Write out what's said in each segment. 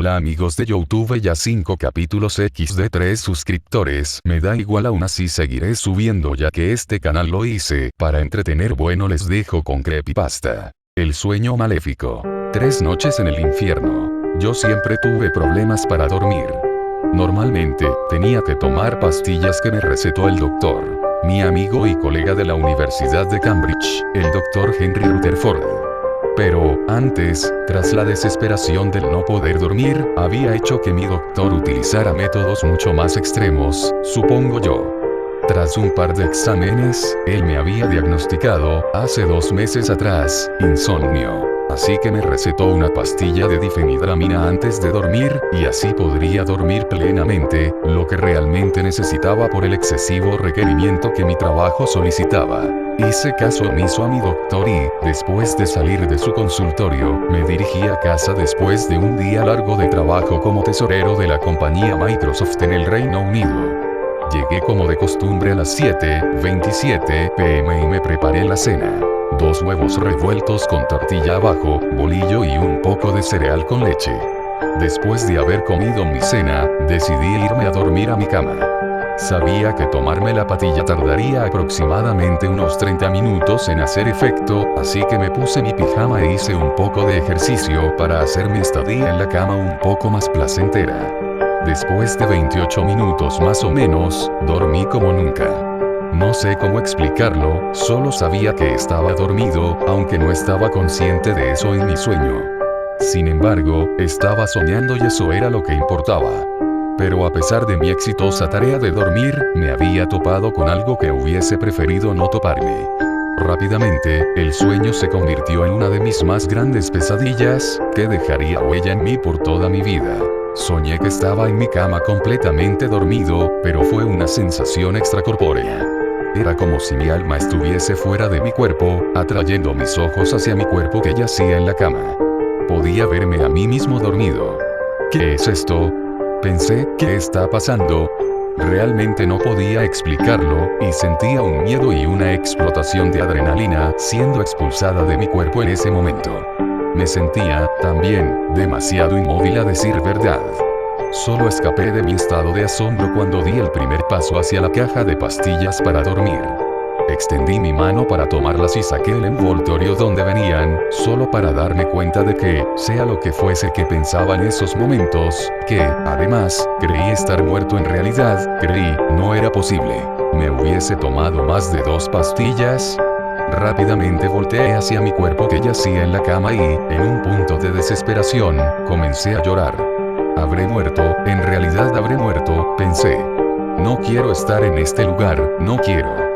Hola amigos de YouTube, ya 5 capítulos de 3 suscriptores, me da igual, aún así seguiré subiendo ya que este canal lo hice para entretener. Bueno, les dejo con creepypasta. El sueño maléfico. 3 noches en el infierno. Yo siempre tuve problemas para dormir. Normalmente, tenía que tomar pastillas que me recetó el doctor, mi amigo y colega de la Universidad de Cambridge, el doctor Henry Rutherford. Pero, antes, tras la desesperación del no poder dormir, había hecho que mi doctor utilizara métodos mucho más extremos, supongo yo. Tras un par de exámenes, él me había diagnosticado, hace 2 meses atrás, insomnio. Así que me recetó una pastilla de difenidramina antes de dormir, y así podría dormir plenamente, lo que realmente necesitaba por el excesivo requerimiento que mi trabajo solicitaba. Hice caso omiso a mi doctor y, después de salir de su consultorio, me dirigí a casa después de un día largo de trabajo como tesorero de la Microsoft en el Reino Unido. Llegué como de costumbre a las 7:27 p.m. y me preparé la cena. 2 huevos revueltos con tortilla abajo, bolillo y un poco de cereal con leche. Después de haber comido mi cena, decidí irme a dormir a mi cama. Sabía que tomarme la pastilla tardaría aproximadamente unos 30 minutos en hacer efecto, así que me puse mi pijama e hice un poco de ejercicio para hacer mi estadía en la cama un poco más placentera. Después de 28 minutos más o menos, dormí como nunca. No sé cómo explicarlo, solo sabía que estaba dormido, aunque no estaba consciente de eso en mi sueño. Sin embargo, estaba soñando y eso era lo que importaba. Pero a pesar de mi exitosa tarea de dormir, me había topado con algo que hubiese preferido no toparme. Rápidamente, el sueño se convirtió en una de mis más grandes pesadillas, que dejaría huella en mí por toda mi vida. Soñé que estaba en mi cama completamente dormido, pero fue una sensación extracorpórea. Era como si mi alma estuviese fuera de mi cuerpo, atrayendo mis ojos hacia mi cuerpo que yacía en la cama. Podía verme a mí mismo dormido. ¿Qué es esto?, pensé, ¿qué está pasando? Realmente no podía explicarlo, y sentía un miedo y una explotación de adrenalina siendo expulsada de mi cuerpo en ese momento. Me sentía, también, demasiado inmóvil a decir verdad. Solo escapé de mi estado de asombro cuando di el primer paso hacia la caja de pastillas para dormir. Extendí mi mano para tomarlas y saqué el envoltorio donde venían, solo para darme cuenta de que, sea lo que fuese que pensaba en esos momentos, que, además, creí estar muerto en realidad, creí, no era posible. ¿Me hubiese tomado más de 2 pastillas? Rápidamente volteé hacia mi cuerpo que yacía en la cama y, en un punto de desesperación, comencé a llorar. Habré muerto, en realidad habré muerto, pensé. No quiero estar en este lugar, no quiero.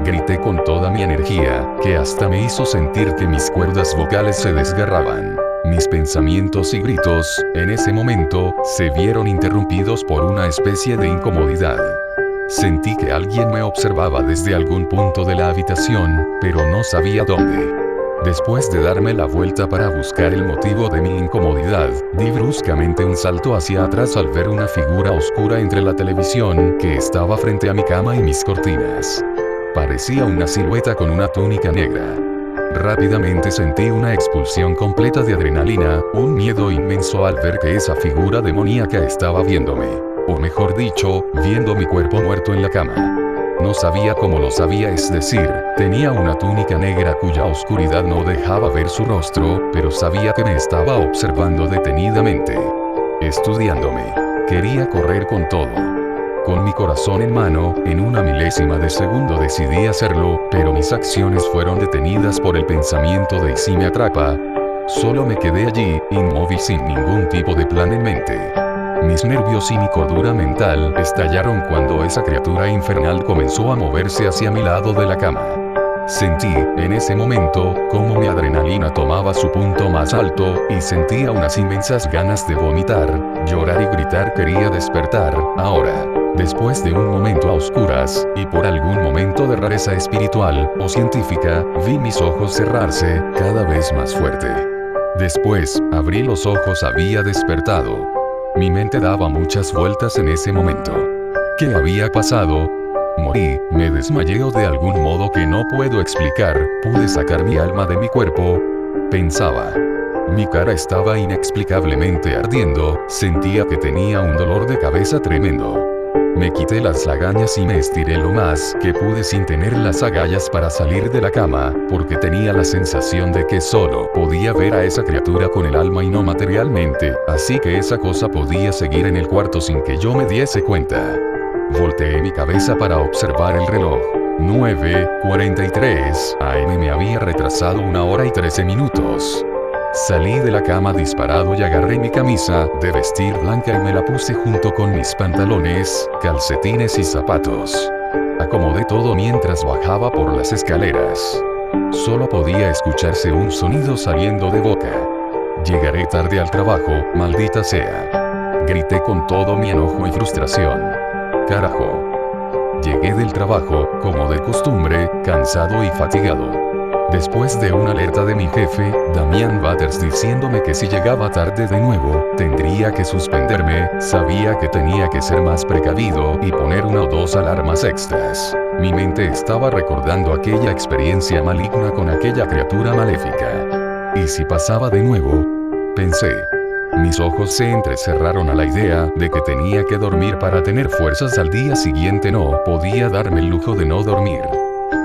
Grité con toda mi energía, que hasta me hizo sentir que mis cuerdas vocales se desgarraban. Mis pensamientos y gritos, en ese momento, se vieron interrumpidos por una especie de incomodidad. Sentí que alguien me observaba desde algún punto de la habitación, pero no sabía dónde. Después de darme la vuelta para buscar el motivo de mi incomodidad, di bruscamente un salto hacia atrás al ver una figura oscura entre la televisión que estaba frente a mi cama y mis cortinas. Parecía una silueta con una túnica negra. Rápidamente sentí una expulsión completa de adrenalina, un miedo inmenso al ver que esa figura demoníaca estaba viéndome. O mejor dicho, viendo mi cuerpo muerto en la cama. No sabía cómo lo sabía, es decir, tenía una túnica negra cuya oscuridad no dejaba ver su rostro, pero sabía que me estaba observando detenidamente. Estudiándome. Quería correr con todo. Con mi corazón en mano, en una milésima de segundo decidí hacerlo, pero mis acciones fueron detenidas por el pensamiento de ¿y si me atrapa? Solo me quedé allí, inmóvil sin ningún tipo de plan en mente. Mis nervios y mi cordura mental estallaron cuando esa criatura infernal comenzó a moverse hacia mi lado de la cama. Sentí, en ese momento, cómo mi adrenalina tomaba su punto más alto, y sentía unas inmensas ganas de vomitar, llorar y gritar. Quería despertar, ahora. Después de un momento a oscuras, y por algún momento de rareza espiritual o científica, vi mis ojos cerrarse, cada vez más fuerte. Después, abrí los ojos, había despertado. Mi mente daba muchas vueltas en ese momento. ¿Qué había pasado? Morí, me desmayé o de algún modo que no puedo explicar, pude sacar mi alma de mi cuerpo. Pensaba. Mi cara estaba inexplicablemente ardiendo, sentía que tenía un dolor de cabeza tremendo. Me quité las lagañas y me estiré lo más que pude sin tener las agallas para salir de la cama, porque tenía la sensación de que solo podía ver a esa criatura con el alma y no materialmente, así que esa cosa podía seguir en el cuarto sin que yo me diese cuenta. Volteé mi cabeza para observar el reloj. 9:43 AM me había retrasado 1 hora y 13 minutos. Salí de la cama disparado y agarré mi camisa de vestir blanca y me la puse junto con mis pantalones, calcetines y zapatos. Acomodé todo mientras bajaba por las escaleras. Solo podía escucharse un sonido saliendo de boca. Llegaré tarde al trabajo, maldita sea. Grité con todo mi enojo y frustración. Carajo. Llegué del trabajo, como de costumbre, cansado y fatigado. Después de una alerta de mi jefe, Damian Butters diciéndome que si llegaba tarde de nuevo, tendría que suspenderme, sabía que tenía que ser más precavido y poner 1 o 2 alarmas extras. Mi mente estaba recordando aquella experiencia maligna con aquella criatura maléfica. ¿Y si pasaba de nuevo? Pensé. Mis ojos se entrecerraron a la idea de que tenía que dormir para tener fuerzas al día siguiente. No podía darme el lujo de no dormir.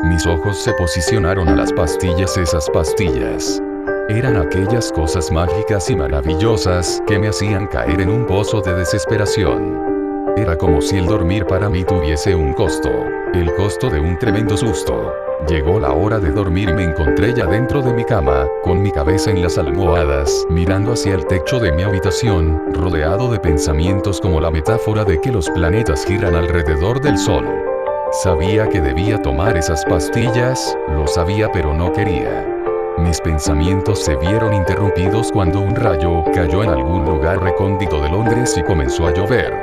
Mis ojos se posicionaron a las pastillas. Esas pastillas eran aquellas cosas mágicas y maravillosas que me hacían caer en un pozo de desesperación. Era como si el dormir para mí tuviese un costo, el costo de un tremendo susto. Llegó la hora de dormir y me encontré ya dentro de mi cama, con mi cabeza en las almohadas, mirando hacia el techo de mi habitación, rodeado de pensamientos como la metáfora de que los planetas giran alrededor del Sol. Sabía que debía tomar esas pastillas, lo sabía pero no quería. Mis pensamientos se vieron interrumpidos cuando un rayo cayó en algún lugar recóndito de Londres y comenzó a llover.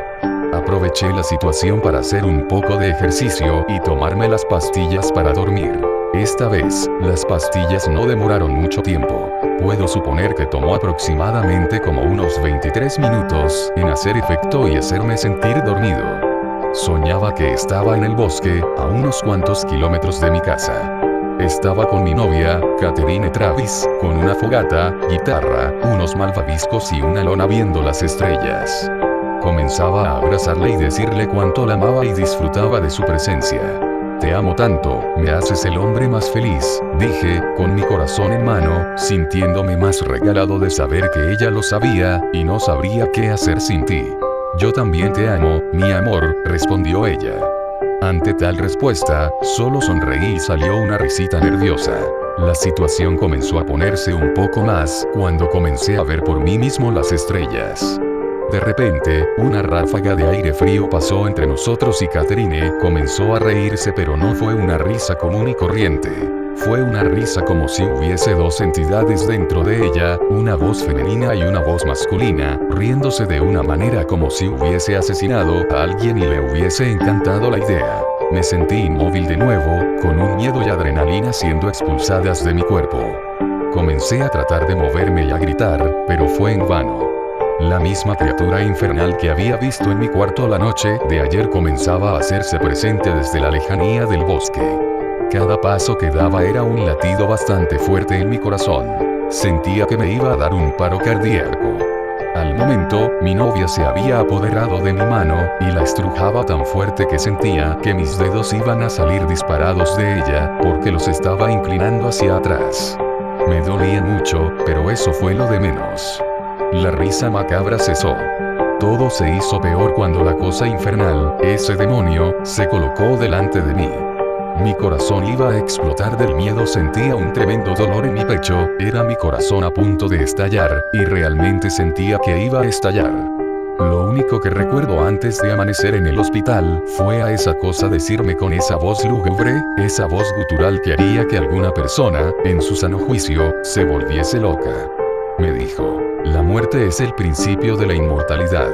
Aproveché la situación para hacer un poco de ejercicio y tomarme las pastillas para dormir. Esta vez, las pastillas no demoraron mucho tiempo. Puedo suponer que tomó aproximadamente como unos 23 minutos en hacer efecto y hacerme sentir dormido. Soñaba que estaba en el bosque, a unos cuantos kilómetros de mi casa. Estaba con mi novia, Catherine Travis, con una fogata, guitarra, unos malvaviscos y una lona viendo las estrellas. Comenzaba a abrazarle y decirle cuánto la amaba y disfrutaba de su presencia. Te amo tanto, me haces el hombre más feliz, dije, con mi corazón en mano, sintiéndome más regalado de saber que ella lo sabía, y no sabría qué hacer sin ti. Yo también te amo, mi amor, respondió ella. Ante tal respuesta, solo sonreí y salió una risita nerviosa. La situación comenzó a ponerse un poco más cuando comencé a ver por mí mismo las estrellas. De repente, una ráfaga de aire frío pasó entre nosotros y Catherine comenzó a reírse, pero no fue una risa común y corriente. Fue una risa como si hubiese dos entidades dentro de ella, una voz femenina y una voz masculina, riéndose de una manera como si hubiese asesinado a alguien y le hubiese encantado la idea. Me sentí inmóvil de nuevo, con un miedo y adrenalina siendo expulsadas de mi cuerpo. Comencé a tratar de moverme y a gritar, pero fue en vano. La misma criatura infernal que había visto en mi cuarto la noche de ayer comenzaba a hacerse presente desde la lejanía del bosque. Cada paso que daba era un latido bastante fuerte en mi corazón. Sentía que me iba a dar un paro cardíaco. Al momento, mi novia se había apoderado de mi mano y la estrujaba tan fuerte que sentía que mis dedos iban a salir disparados de ella porque los estaba inclinando hacia atrás. Me dolía mucho, pero eso fue lo de menos. La risa macabra cesó. Todo se hizo peor cuando la cosa infernal, ese demonio, se colocó delante de mí. Mi corazón iba a explotar del miedo, sentía un tremendo dolor en mi pecho, era mi corazón a punto de estallar, y realmente sentía que iba a estallar. Lo único que recuerdo antes de amanecer en el hospital, fue a esa cosa decirme con esa voz lúgubre, esa voz gutural que haría que alguna persona, en su sano juicio, se volviese loca. Me dijo, la muerte es el principio de la inmortalidad.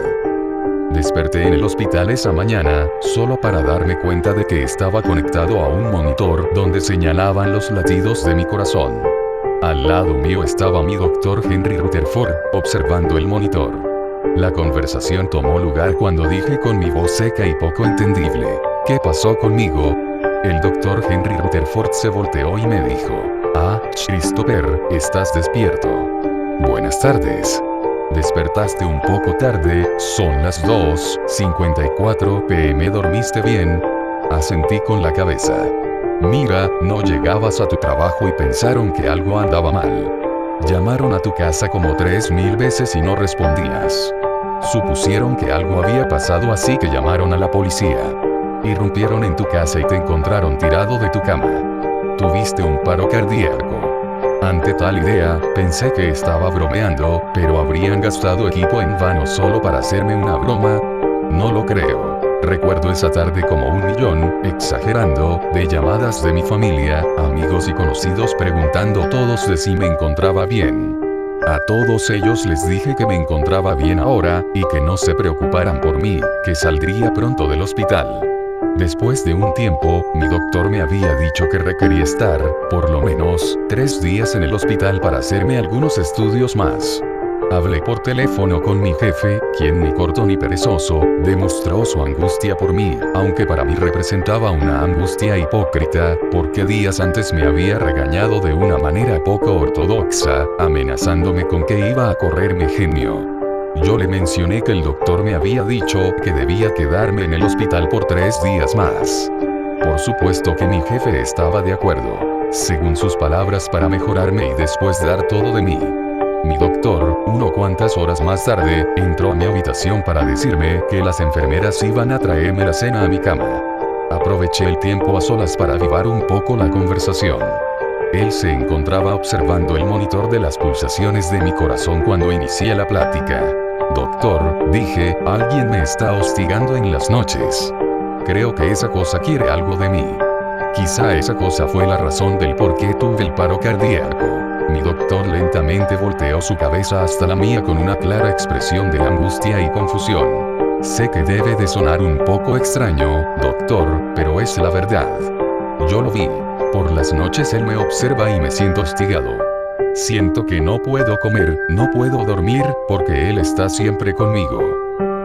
Desperté en el hospital esa mañana, solo para darme cuenta de que estaba conectado a un monitor donde señalaban los latidos de mi corazón. Al lado mío estaba mi doctor Henry Rutherford, observando el monitor. La conversación tomó lugar cuando dije con mi voz seca y poco entendible, ¿qué pasó conmigo? El doctor Henry Rutherford se volteó y me dijo, Christopher, estás despierto. Buenas tardes. Despertaste un poco tarde, son las 2:54 p.m. ¿Dormiste bien? Asentí con la cabeza. Mira, no llegabas a tu trabajo y pensaron que algo andaba mal. Llamaron a tu casa como 3000 veces y no respondías. Supusieron que algo había pasado, así que llamaron a la policía. Irrumpieron en tu casa y te encontraron tirado de tu cama. Tuviste un paro cardíaco. Ante tal idea, pensé que estaba bromeando, pero ¿habrían gastado equipo en vano solo para hacerme una broma? No lo creo. Recuerdo esa tarde como 1.000.000, exagerando, de llamadas de mi familia, amigos y conocidos preguntando todos de si me encontraba bien. A todos ellos les dije que me encontraba bien ahora, y que no se preocuparan por mí, que saldría pronto del hospital. Después de un tiempo, mi doctor me había dicho que requería estar, por lo menos, 3 días en el hospital para hacerme algunos estudios más. Hablé por teléfono con mi jefe, quien ni corto ni perezoso, demostró su angustia por mí, aunque para mí representaba una angustia hipócrita, porque días antes me había regañado de una manera poco ortodoxa, amenazándome con que iba a correrme genio. Yo le mencioné que el doctor me había dicho que debía quedarme en el hospital por 3 días más. Por supuesto que mi jefe estaba de acuerdo, según sus palabras, para mejorarme y después dar todo de mí. Mi doctor, cuantas horas más tarde, entró a mi habitación para decirme que las enfermeras iban a traerme la cena a mi cama. Aproveché el tiempo a solas para avivar un poco la conversación. Él se encontraba observando el monitor de las pulsaciones de mi corazón cuando inicié la plática. Doctor, dije, alguien me está hostigando en las noches. Creo que esa cosa quiere algo de mí. Quizá esa cosa fue la razón del por qué tuve el paro cardíaco. Mi doctor lentamente volteó su cabeza hasta la mía con una clara expresión de angustia y confusión. Sé que debe de sonar un poco extraño, doctor, pero es la verdad. Yo lo vi. Por las noches él me observa y me siento hostigado. Siento que no puedo comer, no puedo dormir, porque él está siempre conmigo.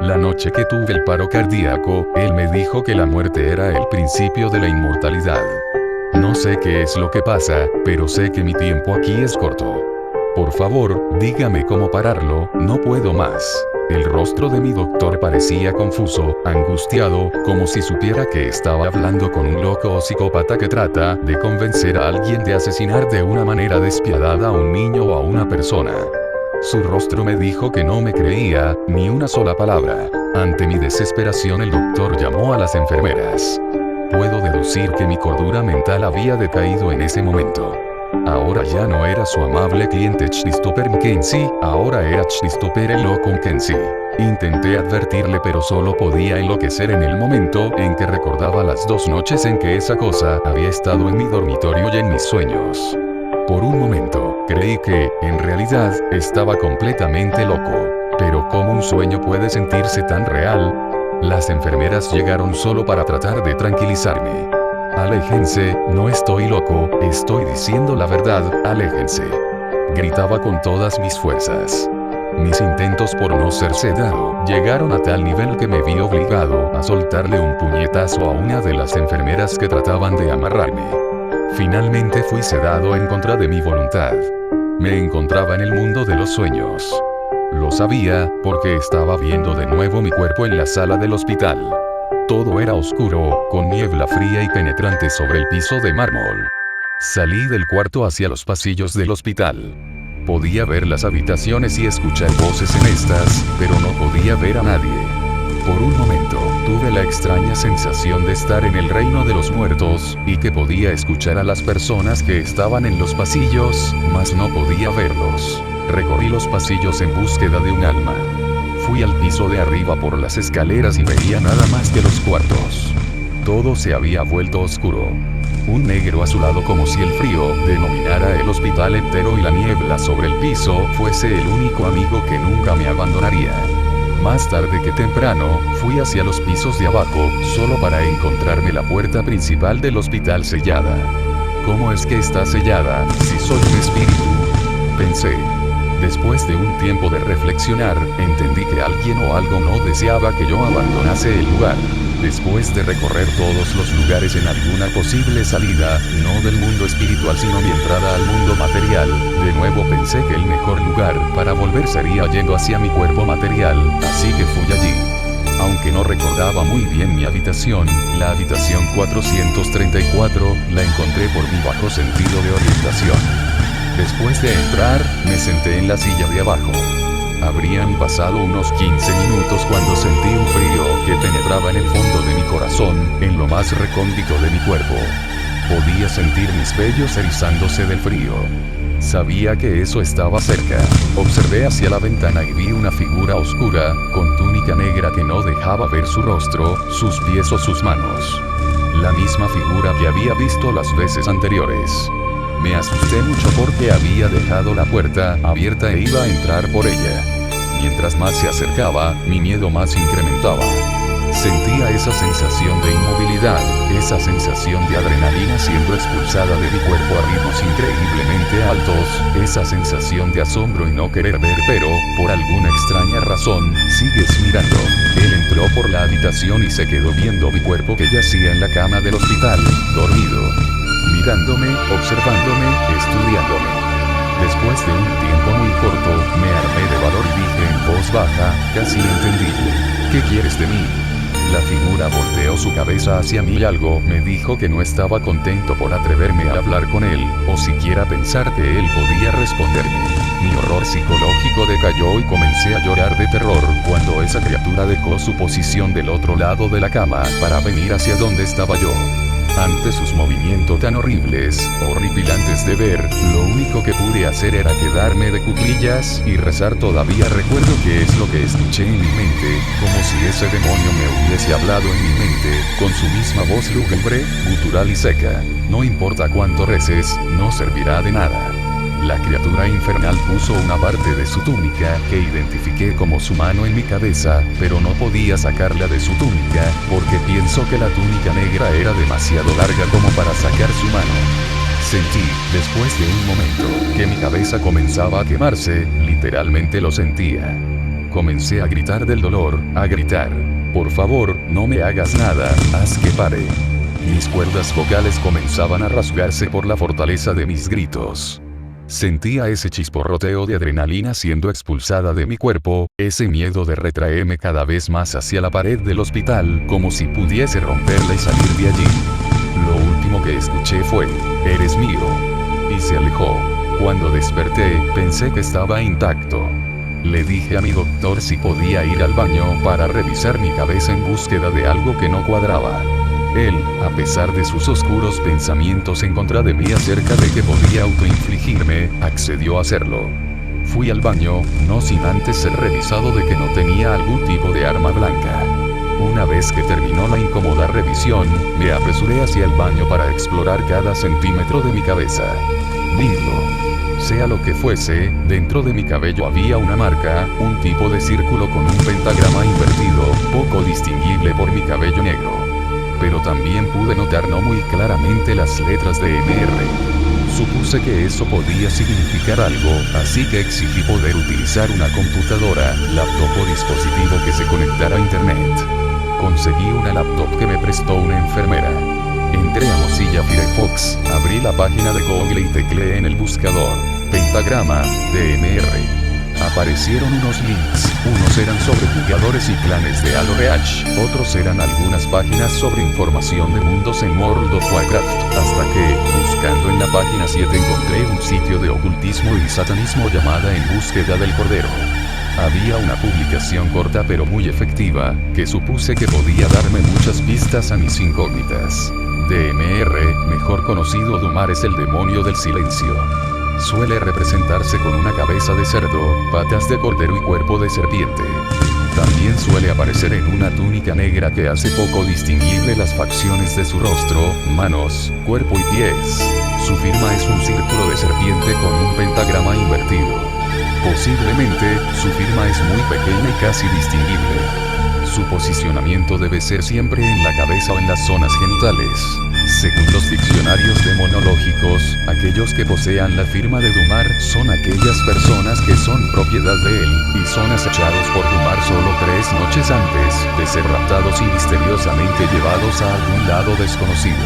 La noche que tuve el paro cardíaco, él me dijo que la muerte era el principio de la inmortalidad. No sé qué es lo que pasa, pero sé que mi tiempo aquí es corto. Por favor, dígame cómo pararlo, no puedo más. El rostro de mi doctor parecía confuso, angustiado, como si supiera que estaba hablando con un loco o psicópata que trata de convencer a alguien de asesinar de una manera despiadada a un niño o a una persona. Su rostro me dijo que no me creía, ni una sola palabra. Ante mi desesperación, el doctor llamó a las enfermeras. Puedo deducir que mi cordura mental había decaído en ese momento. Ahora ya no era su amable cliente Christopher Mackenzie, ahora era Christopher el loco Mackenzie. Intenté advertirle, pero solo podía enloquecer en el momento en que recordaba las 2 noches en que esa cosa había estado en mi dormitorio y en mis sueños. Por un momento, creí que, en realidad, estaba completamente loco. Pero ¿cómo un sueño puede sentirse tan real? Las enfermeras llegaron solo para tratar de tranquilizarme. Aléjense, no estoy loco, estoy diciendo la verdad, aléjense. Gritaba con todas mis fuerzas. Mis intentos por no ser sedado llegaron a tal nivel que me vi obligado a soltarle un puñetazo a una de las enfermeras que trataban de amarrarme. Finalmente fui sedado en contra de mi voluntad. Me encontraba en el mundo de los sueños. Lo sabía, porque estaba viendo de nuevo mi cuerpo en la sala del hospital. Todo era oscuro, con niebla fría y penetrante sobre el piso de mármol. Salí del cuarto hacia los pasillos del hospital. Podía ver las habitaciones y escuchar voces en estas, pero no podía ver a nadie. Por un momento, tuve la extraña sensación de estar en el reino de los muertos, y que podía escuchar a las personas que estaban en los pasillos, mas no podía verlos. Recorrí los pasillos en búsqueda de un alma. Fui al piso de arriba por las escaleras y veía nada más que los cuartos. Todo se había vuelto oscuro. Un negro azulado, como si el frío denominara el hospital entero y la niebla sobre el piso fuese el único amigo que nunca me abandonaría. Más tarde que temprano, fui hacia los pisos de abajo, solo para encontrarme la puerta principal del hospital sellada. ¿Cómo es que está sellada, si soy un espíritu? Pensé. Después de un tiempo de reflexionar, entendí que alguien o algo no deseaba que yo abandonase el lugar. Después de recorrer todos los lugares en alguna posible salida, no del mundo espiritual sino mi entrada al mundo material, de nuevo pensé que el mejor lugar para volver sería yendo hacia mi cuerpo material, así que fui allí. Aunque no recordaba muy bien mi habitación, la habitación 434, la encontré por mi bajo sentido de orientación. Después de entrar, me senté en la silla de abajo. Habrían pasado unos 15 minutos cuando sentí un frío que penetraba en el fondo de mi corazón, en lo más recóndito de mi cuerpo. Podía sentir mis vellos erizándose del frío. Sabía que eso estaba cerca. Observé hacia la ventana y vi una figura oscura, con túnica negra que no dejaba ver su rostro, sus pies o sus manos. La misma figura que había visto las veces anteriores. Me asusté mucho porque había dejado la puerta abierta e iba a entrar por ella. Mientras más se acercaba, mi miedo más incrementaba. Sentía esa sensación de inmovilidad, esa sensación de adrenalina siendo expulsada de mi cuerpo a ritmos increíblemente altos, esa sensación de asombro y no querer ver, pero, por alguna extraña razón, sigues mirando. Él entró por la habitación y se quedó viendo mi cuerpo que yacía en la cama del hospital, dormido. Mirándome, observándome, estudiándome. Después de un tiempo muy corto, me armé de valor y dije en voz baja, casi entendible: ¿qué quieres de mí? La figura volteó su cabeza hacia mí y algo me dijo que no estaba contento por atreverme a hablar con él, o siquiera pensar que él podía responderme. Mi horror psicológico decayó y comencé a llorar de terror cuando esa criatura dejó su posición del otro lado de la cama para venir hacia donde estaba yo. Ante sus movimientos tan horribles, horripilantes de ver, lo único que pude hacer era quedarme de cuclillas y rezar. Todavía recuerdo qué es lo que escuché en mi mente, como si ese demonio me hubiese hablado en mi mente, con su misma voz lúgubre, gutural y seca: no importa cuánto reces, no servirá de nada. La criatura infernal puso una parte de su túnica que identifiqué como su mano en mi cabeza, pero no podía sacarla de su túnica, porque pienso que la túnica negra era demasiado larga como para sacar su mano. Sentí, después de un momento, que mi cabeza comenzaba a quemarse, literalmente lo sentía. Comencé a gritar del dolor, a gritar: por favor, no me hagas nada, haz que pare. Mis cuerdas vocales comenzaban a rasgarse por la fortaleza de mis gritos. Sentía ese chisporroteo de adrenalina siendo expulsada de mi cuerpo, ese miedo de retraerme cada vez más hacia la pared del hospital, como si pudiese romperla y salir de allí. Lo último que escuché fue: eres mío. Y se alejó. Cuando desperté, pensé que estaba intacto. Le dije a mi doctor si podía ir al baño para revisar mi cabeza en búsqueda de algo que no cuadraba. Él, a pesar de sus oscuros pensamientos en contra de mí acerca de que podía autoinfligirme, accedió a hacerlo. Fui al baño, no sin antes ser revisado de que no tenía algún tipo de arma blanca. Una vez que terminó la incómoda revisión, me apresuré hacia el baño para explorar cada centímetro de mi cabeza. Bingo. Sea lo que fuese, dentro de mi cabello había una marca, un tipo de círculo con un pentagrama invertido, poco distinguible por mi cabello negro. Pero también pude notar no muy claramente las letras de MR. Supuse que eso podía significar algo, así que exigí poder utilizar una computadora, laptop o dispositivo que se conectara a internet. Conseguí una laptop que me prestó una enfermera. Entré a Mozilla Firefox, abrí la página de Google y tecleé en el buscador: pentagrama, DMR. Aparecieron unos links, unos eran sobre jugadores y clanes de Halo Reach, otros eran algunas páginas sobre información de mundos en World of Warcraft, hasta que, buscando en la página 7 encontré un sitio de ocultismo y satanismo llamada En Búsqueda del Cordero. Había una publicación corta pero muy efectiva, que supuse que podía darme muchas pistas a mis incógnitas. DMR, mejor conocido Dumar, es el demonio del silencio. Suele representarse con una cabeza de cerdo, patas de cordero y cuerpo de serpiente. También suele aparecer en una túnica negra que hace poco distinguible las facciones de su rostro, manos, cuerpo y pies. Su firma es un círculo de serpiente con un pentagrama invertido. Posiblemente, su firma es muy pequeña y casi distinguible. Su posicionamiento debe ser siempre en la cabeza o en las zonas genitales. Según los diccionarios demonológicos, aquellos que posean la firma de Dumar son aquellas personas que son propiedad de él, y son acechados por Dumar. Solo 3 unas noches antes de ser raptados y misteriosamente llevados a algún lado desconocido.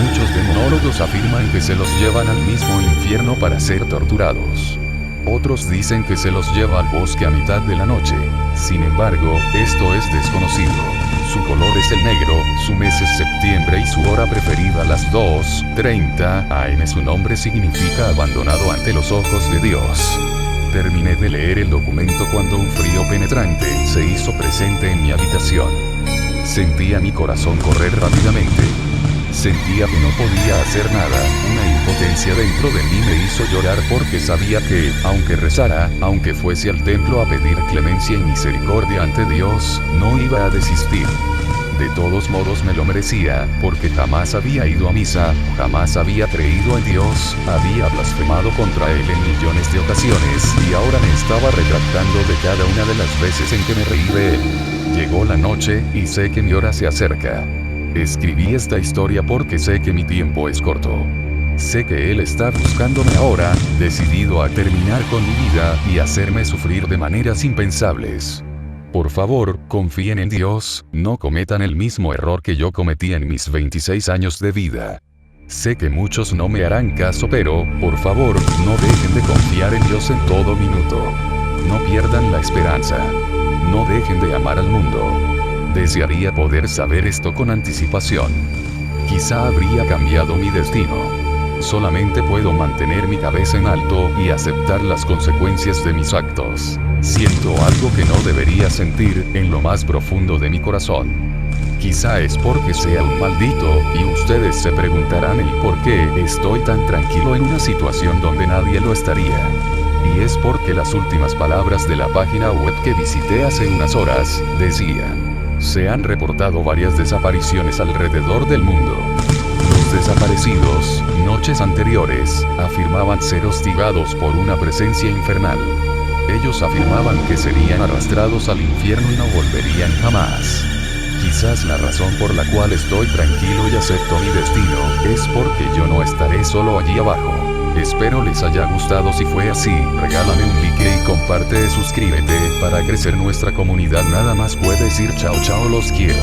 Muchos demonólogos afirman que se los llevan al mismo infierno para ser torturados. Otros dicen que se los lleva al bosque a mitad de la noche. Sin embargo, esto es desconocido. Su color es el negro, su mes es septiembre y su hora preferida las 2:30 am. Su nombre significa abandonado ante los ojos de Dios. Terminé de leer el documento cuando un frío penetrante se hizo presente en mi habitación. Sentía mi corazón correr rápidamente. Sentía que no podía hacer nada, una impotencia dentro de mí me hizo llorar porque sabía que, aunque rezara, aunque fuese al templo a pedir clemencia y misericordia ante Dios, no iba a desistir. De todos modos me lo merecía, porque jamás había ido a misa, jamás había creído en Dios, había blasfemado contra Él en millones de ocasiones y ahora me estaba retractando de cada una de las veces en que me reí de Él. Llegó la noche, y sé que mi hora se acerca. Escribí esta historia porque sé que mi tiempo es corto. Sé que Él está buscándome ahora, decidido a terminar con mi vida y hacerme sufrir de maneras impensables. Por favor, confíen en Dios, no cometan el mismo error que yo cometí en mis 26 años de vida. Sé que muchos no me harán caso, pero, por favor, no dejen de confiar en Dios en todo minuto. No pierdan la esperanza. No dejen de amar al mundo. Desearía poder saber esto con anticipación. Quizá habría cambiado mi destino. Solamente puedo mantener mi cabeza en alto y aceptar las consecuencias de mis actos. Siento algo que no debería sentir en lo más profundo de mi corazón. Quizá es porque sea un maldito, y ustedes se preguntarán el por qué estoy tan tranquilo en una situación donde nadie lo estaría. Y es porque las últimas palabras de la página web que visité hace unas horas decían: se han reportado varias desapariciones alrededor del mundo. Los desaparecidos, noches anteriores, afirmaban ser hostigados por una presencia infernal. Ellos afirmaban que serían arrastrados al infierno y no volverían jamás. Quizás la razón por la cual estoy tranquilo y acepto mi destino es porque yo no estaré solo allí abajo. Espero les haya gustado. Si fue así, regálame un like y comparte, suscríbete para crecer nuestra comunidad. Nada más puedo decir chao, los quiero.